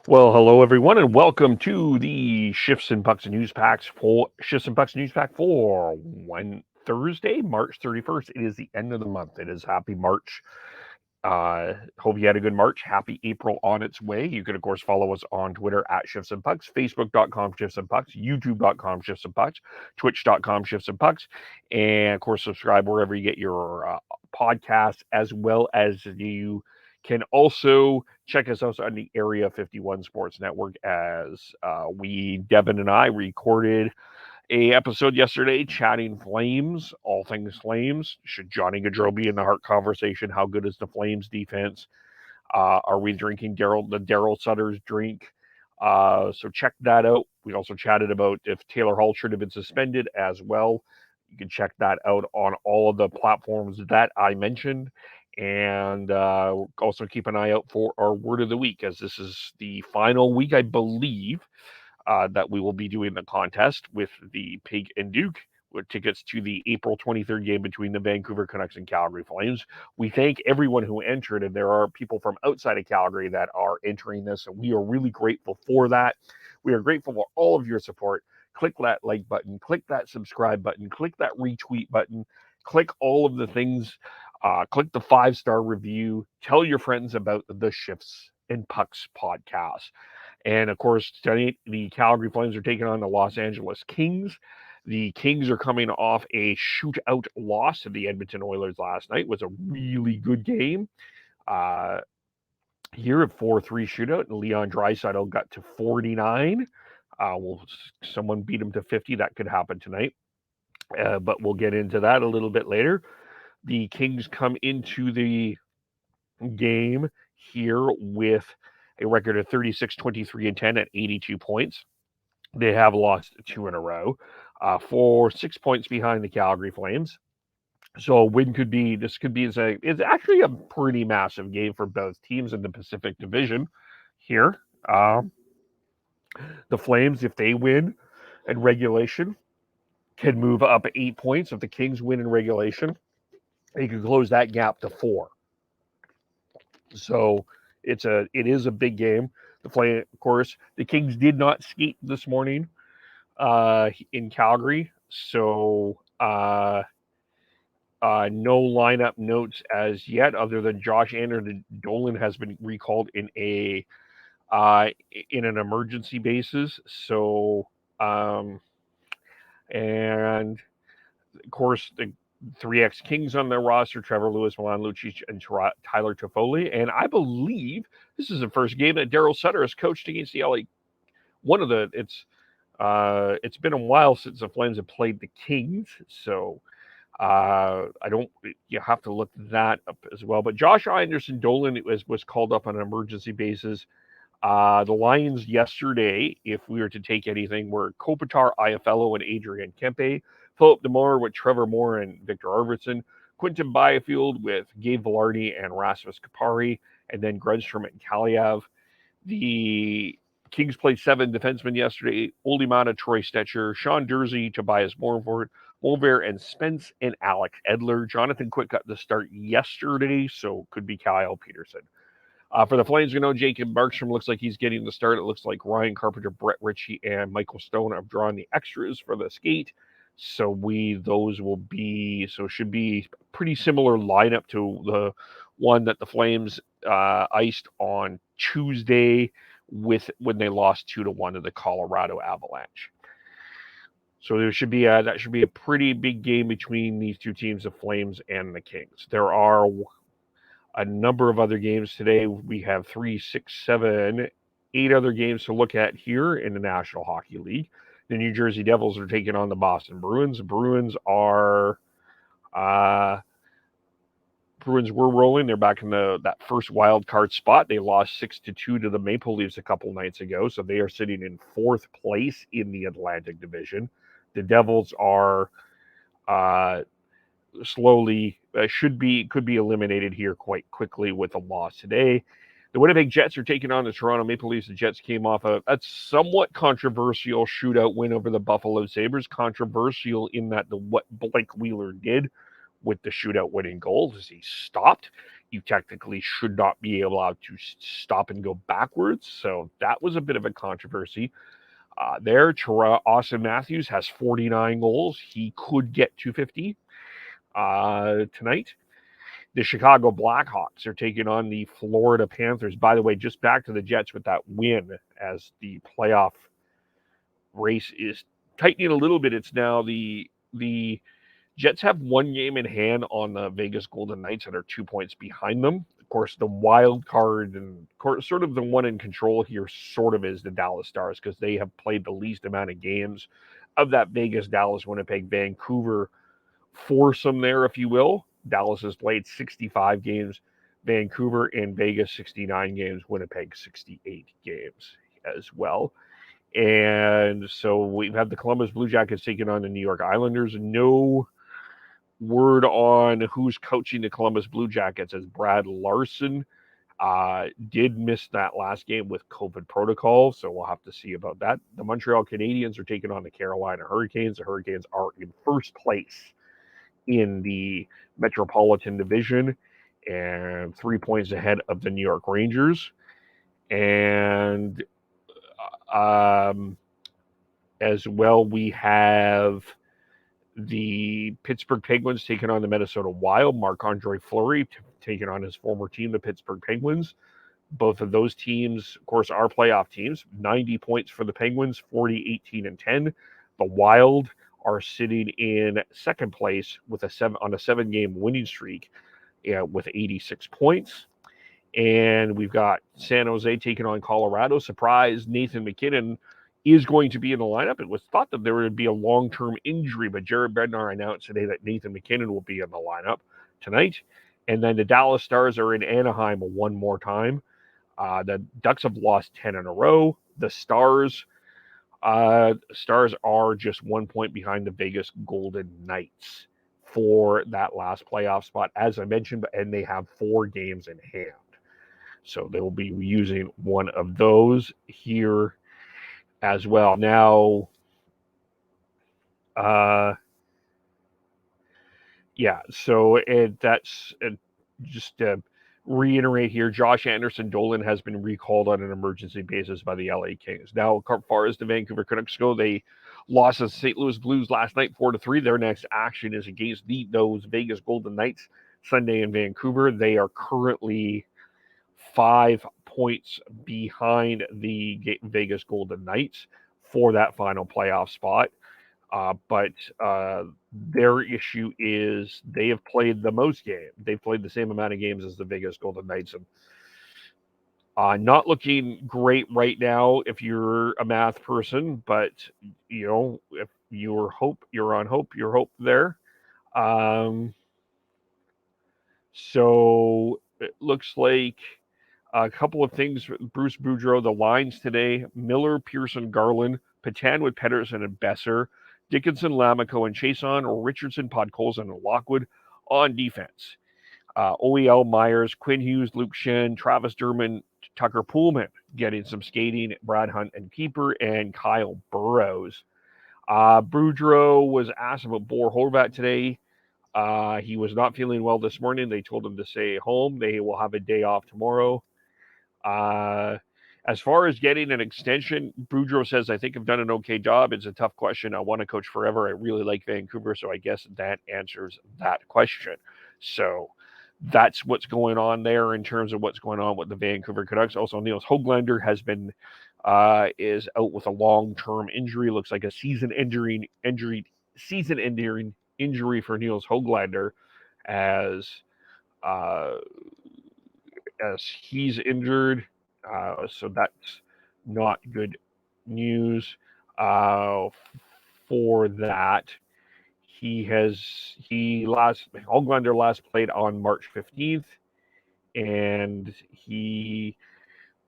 Well, hello everyone, and welcome to the Shifts and Pucks News Packs for Shifts and Pucks News Pack for one Thursday, March 31st. It is the end of the month. It is happy March. Hope you had a good March. Happy April on its way. You can, of course, follow us on Twitter at Shifts and Pucks, Facebook.com Shifts and Pucks, YouTube.com Shifts and Pucks, Twitch.com Shifts and Pucks, and, of course, subscribe wherever you get your podcasts, as well as you can also check us out on the Area 51 Sports Network as Devin and I, recorded a episode yesterday chatting Flames, all things Flames. Should Johnny Gaudreau be in the Hart conversation? How good is the Flames defense? Are we drinking Daryl Sutter's drink? So check that out. We also chatted about if Taylor Hall should have been suspended as well. You can check that out on all of the platforms that I mentioned. And also keep an eye out for our word of the week, as this is the final week, I believe, that we will be doing the contest with the Pig and Duke with tickets to the April 23rd game between the Vancouver Canucks and Calgary Flames. We thank everyone who entered, and there are people from outside of Calgary that are entering this, and we are really grateful for that. We are grateful for all of your support. Click that like button, click that subscribe button, click that retweet button, click all of the things, click the 5-star review, tell your friends about the Shifts and Pucks podcast. And of course, tonight the Calgary Flames are taking on the Los Angeles Kings. The Kings are coming off a shootout loss to the Edmonton Oilers last night. It was a really good game. Uh, Here, a 4-3 shootout, and Leon Draisaitl got to 49. Will someone beat him to 50? That could happen tonight. But we'll get into that a little bit later. The Kings come into the game here with a record of 36, 23, and 10 at 82 points. They have lost 2 in a row, 6 points behind the Calgary Flames. So a win could be, it's actually a pretty massive game for both teams in the Pacific Division here. The Flames, if they win in regulation, can move up 8 points. If the Kings win in regulation, they could close that gap to 4. So it is a big game. Of course, the Kings did not skate this morning in Calgary, so no lineup notes as yet, other than Josh Anderson Dolan has been recalled in an emergency basis. So and of course the 3X Kings on their roster: Trevor Lewis, Milan Lucic, and Tyler Toffoli. And I believe this is the first game that Daryl Sutter has coached against the LA. It's been a while since the Flames have played the Kings, so I don't. You have to look that up as well. But Josh Anderson Dolan was called up on an emergency basis. The Lions yesterday, if we were to take anything, were Kopitar, Iafallo, and Adrian Kempe. Philip Demore with Trevor Moore and Victor Arvidsson. Quinton Byfield with Gabe Velarde and Rasmus Kupari. And then Grunstrom and Kaliev. The Kings played 7 defensemen yesterday: Oldimana, Troy Stetcher, Sean Dursey, Tobias Mulver, and Spence and Alex Edler. Jonathan Quick got the start yesterday, so could be Kyle Peterson. For the Flames, Jacob Markstrom looks like he's getting the start. It looks like Ryan Carpenter, Brett Ritchie, and Michael Stone have drawn the extras for the skate. So should be pretty similar lineup to the one that the Flames iced on Tuesday when they lost 2-1 to the Colorado Avalanche. So that should be a pretty big game between these two teams, the Flames and the Kings. There are a number of other games today. We have 3, 6, 7, 8 other games to look at here in the National Hockey League. The New Jersey Devils are taking on the Boston Bruins. Bruins were rolling. They're back in that first wild card spot. They lost 6-2 to the Maple Leafs a couple nights ago, so they are sitting in 4th place in the Atlantic Division. The Devils are could be eliminated here quite quickly with a loss today. The Winnipeg Jets are taking on the Toronto Maple Leafs. The Jets came off a somewhat controversial shootout win over the Buffalo Sabres. Controversial in that what Blake Wheeler did with the shootout winning goal is he stopped, you technically should not be allowed to stop and go backwards. So that was a bit of a controversy. There, Austin Matthews has 49 goals. He could get 250 tonight. The Chicago Blackhawks are taking on the Florida Panthers. By the way, just back to the Jets with that win as the playoff race is tightening a little bit. It's now the Jets have one game in hand on the Vegas Golden Knights that are 2 points behind them. Of course, the wild card and sort of the one in control here sort of is the Dallas Stars because they have played the least amount of games of that Vegas, Dallas, Winnipeg, Vancouver foursome there, if you will. Dallas has played 65 games, Vancouver and Vegas 69 games, Winnipeg 68 games as well. And so we've had the Columbus Blue Jackets taking on the New York Islanders. No word on who's coaching the Columbus Blue Jackets, as Brad Larson did miss that last game with COVID protocol, so we'll have to see about that. The Montreal Canadiens are taking on the Carolina Hurricanes. The Hurricanes are in first place in the Metropolitan Division and 3 points ahead of the New York Rangers. And as well, we have the Pittsburgh Penguins taking on the Minnesota Wild. Marc-Andre Fleury taking on his former team, the Pittsburgh Penguins. Both of those teams, of course, are playoff teams. 90 points for the Penguins, 40, 18, and 10. The Wild are sitting in second place with a 7-game winning streak with 86 points. And we've got San Jose taking on Colorado. Surprise, Nathan MacKinnon is going to be in the lineup. It was thought that there would be a long-term injury, but Jared Bednar announced today that Nathan MacKinnon will be in the lineup tonight. And then the Dallas Stars are in Anaheim one more time. The Ducks have lost 10 in a row. The Stars are just 1 point behind the Vegas Golden Knights for that last playoff spot, as I mentioned, and they have 4 games in hand. So they will be using one of those here as well. Now, so that's just to reiterate here, Josh Anderson-Dolan has been recalled on an emergency basis by the LA Kings. Now, as far as the Vancouver Canucks go, they lost to the St. Louis Blues last night 4-3. Their next action is against those Vegas Golden Knights Sunday in Vancouver. They are currently 5 points behind the Vegas Golden Knights for that final playoff spot. But their issue is they have played the most games. They've played the same amount of games as the Vegas Golden Knights. And not looking great right now if you're a math person, but, if you're on hope, you're hope there. So it looks like a couple of things. Bruce Boudreau, the lines today: Miller, Pearson, Garland, Patan with Pedersen and Besser, Dickinson, Lamico, and Chason, or Richardson, Podkolzin, and Lockwood on defense. OEL, Myers, Quinn Hughes, Luke Shen, Travis Derman, Tucker Pullman getting some skating, Brad Hunt and keeper, and Kyle Burrows. Boudreau was asked about Bo Horvat today. He was not feeling well this morning. They told him to stay home. They will have a day off tomorrow. As far as getting an extension, Boudreau says, I think I've done an okay job. It's a tough question. I want to coach forever. I really like Vancouver, so I guess that answers that question. So that's what's going on there in terms of what's going on with the Vancouver Canucks. Also, Niels Höglander has been is out with a long-term injury. Looks like a season-ending injury for Niels Höglander as he's injured. So that's not good news for that. Höglander last played on March 15th, and he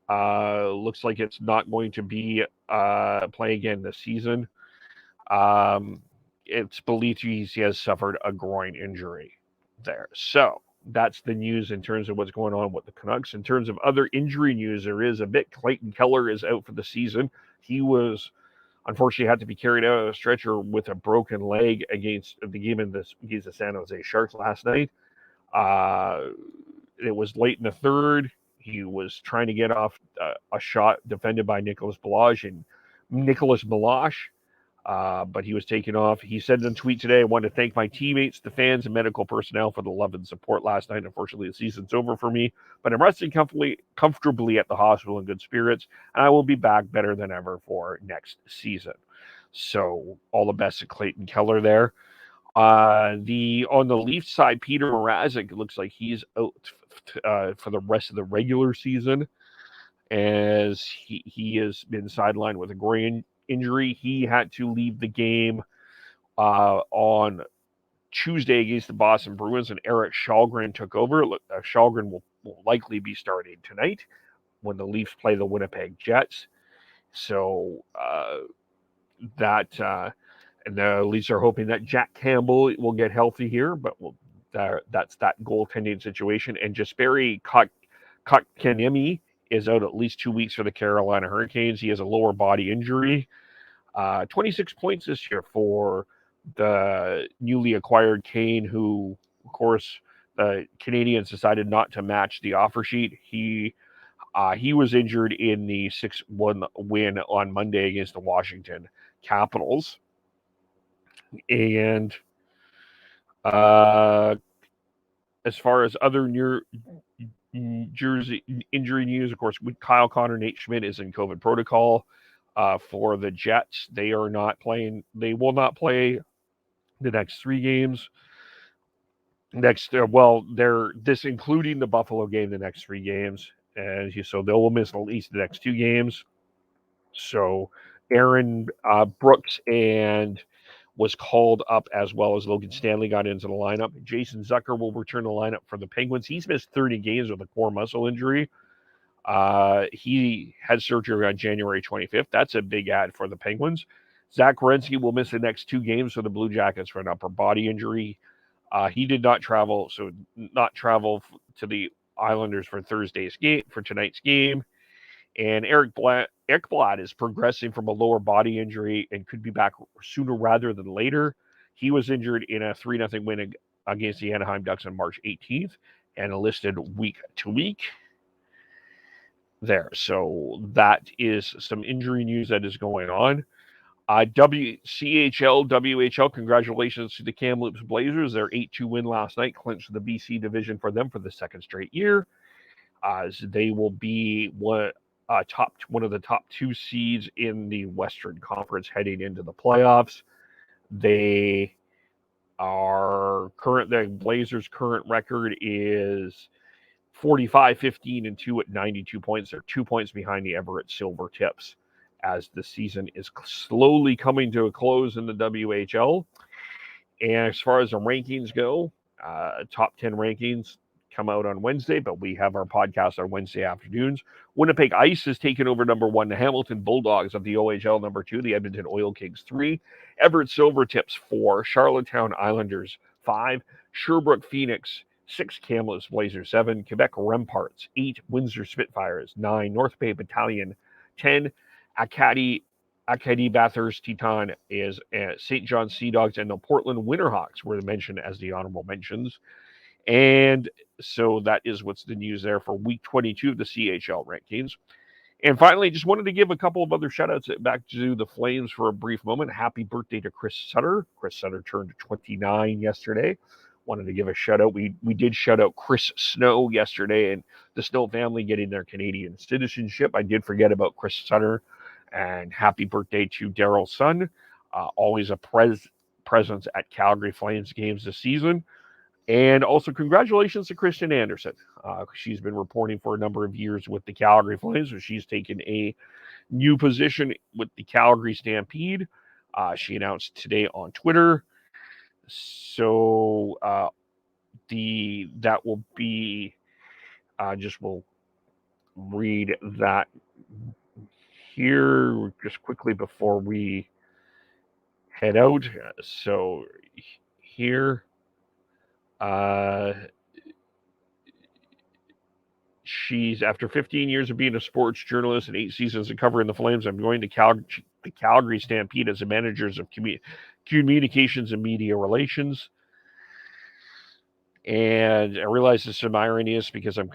looks like it's not going to be playing again this season. It's believed he has suffered a groin injury there. So that's the news in terms of what's going on with the Canucks. In terms of other injury news, there is a bit. Clayton Keller is out for the season. He was unfortunately had to be carried out on a stretcher with a broken leg against the game against the San Jose Sharks last night. it was late in the third. He was trying to get off a shot defended by Nicholas Milosh, but he was taken off. He said in a tweet today, I want to thank my teammates, the fans, and medical personnel for the love and support last night. Unfortunately, the season's over for me, but I'm resting comfortably at the hospital in good spirits, and I will be back better than ever for next season. So all the best to Clayton Keller there. On the Leafs side, Peter Mrazek, it looks like he's out for the rest of the regular season, as he has been sidelined with a groin injury. He had to leave the game on Tuesday against the Boston Bruins, and Eric Källgren took over. Källgren will likely be starting tonight when the Leafs play the Winnipeg Jets. So and the Leafs are hoping that Jack Campbell will get healthy here, but that's that goaltending situation. And Jesperi Kotkaniemi is out at least 2 weeks for the Carolina Hurricanes. He has a lower body injury. 26 points this year for the newly acquired Kane, who, of course, the Canadiens decided not to match the offer sheet. He was injured in the 6-1 win on Monday against the Washington Capitals. And as far as other Jersey injury news, of course, with Kyle Connor, Nate Schmidt is in COVID protocol. For the Jets, they are not playing. They will not play the next 3 games. This including the Buffalo game, the next 3 games, and so they will miss at least the next 2 games. So Aaron Brooks was called up, as well as Logan Stanley got into the lineup. Jason Zucker will return the lineup for the Penguins. He's missed 30 games with a core muscle injury. He had surgery on January 25th. That's a big add for the Penguins. Zach Werenski will miss the next 2 games for the Blue Jackets for an upper body injury. He did not travel to the Islanders for tonight's game. And Eric Ekblad is progressing from a lower body injury and could be back sooner rather than later. He was injured in a 3-0 win against the Anaheim Ducks on March 18th and listed week to week there. So that is some injury news that is going on. WHL, congratulations to the Kamloops Blazers. Their 8-2 win last night clinched the BC division for them for the second straight year, as they will be one of the top 2 seeds in the Western Conference heading into the playoffs. The Blazers' current record is 45-15-2 at 92 points. They're 2 points behind the Everett Silvertips, as the season is slowly coming to a close in the WHL. And as far as the rankings go, top 10 rankings come out on Wednesday, but we have our podcast on Wednesday afternoons. Winnipeg Ice has taken over number 1. The Hamilton Bulldogs of the OHL number 2. The Edmonton Oil Kings 3. Everett Silvertips 4. Charlottetown Islanders 5. Sherbrooke Phoenix 6. Kamloops Blazers 7. Quebec Remparts 8. Windsor Spitfires 9. North Bay Battalion 10. Acadie Bathurst Teton is St. John Sea Dogs, and the Portland Winterhawks were mentioned as the honorable mentions. And so that is what's the news there for week 22 of the CHL rankings. And finally, just wanted to give a couple of other shout-outs back to the Flames for a brief moment. Happy birthday to Chris Sutter. Chris Sutter turned 29 yesterday. Wanted to give a shout-out. We did shout-out Chris Snow yesterday and the Snow family getting their Canadian citizenship. I did forget about Chris Sutter. And happy birthday to Daryl's son. Always a presence at Calgary Flames games this season. And also congratulations to Kristen Anderson. She's been reporting for a number of years with the Calgary Flames, so she's taken a new position with the Calgary Stampede. She announced today on Twitter. So that will be, we'll read that here just quickly before we head out. So here, she's, after 15 years of being a sports journalist and 8 seasons of covering the Flames, I'm going to the Calgary Stampede as the managers of communications and media relations. And I realize there's some irony is because I'm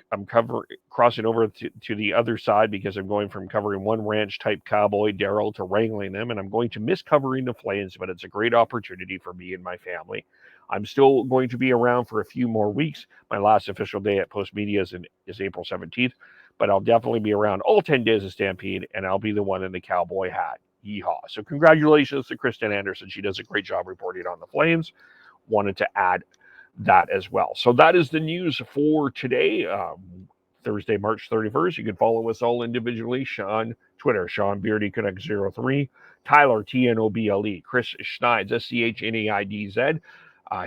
crossing over to the other side because I'm going from covering one ranch type cowboy Daryl to wrangling them, and I'm going to miss covering the Flames, but it's a great opportunity for me and my family. I'm still going to be around for a few more weeks. My last official day at Post Media is April 17th, but I'll definitely be around all 10 days of Stampede, and I'll be the one in the cowboy hat. Yeehaw. So congratulations to Kristen Anderson. She does a great job reporting on the Flames. Wanted to add that as well. So that is the news for today, Thursday, March 31st. You can follow us all individually. Sean, Twitter, Sean Beardy Connect 03, Tyler, TNOBLE, Chris Schneidz, SCHNAIDZ.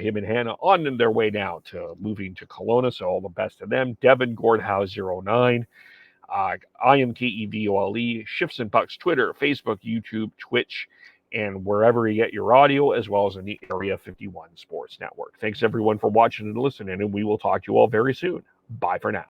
Him and Hannah on their way now to moving to Kelowna, so all the best to them. Devin Gordhouse 09. I am KEVOLE, Shifts and Pucks, Twitter, Facebook, YouTube, Twitch, and wherever you get your audio, as well as in the Area 51 Sports Network. Thanks everyone for watching and listening, and we will talk to you all very soon. Bye for now.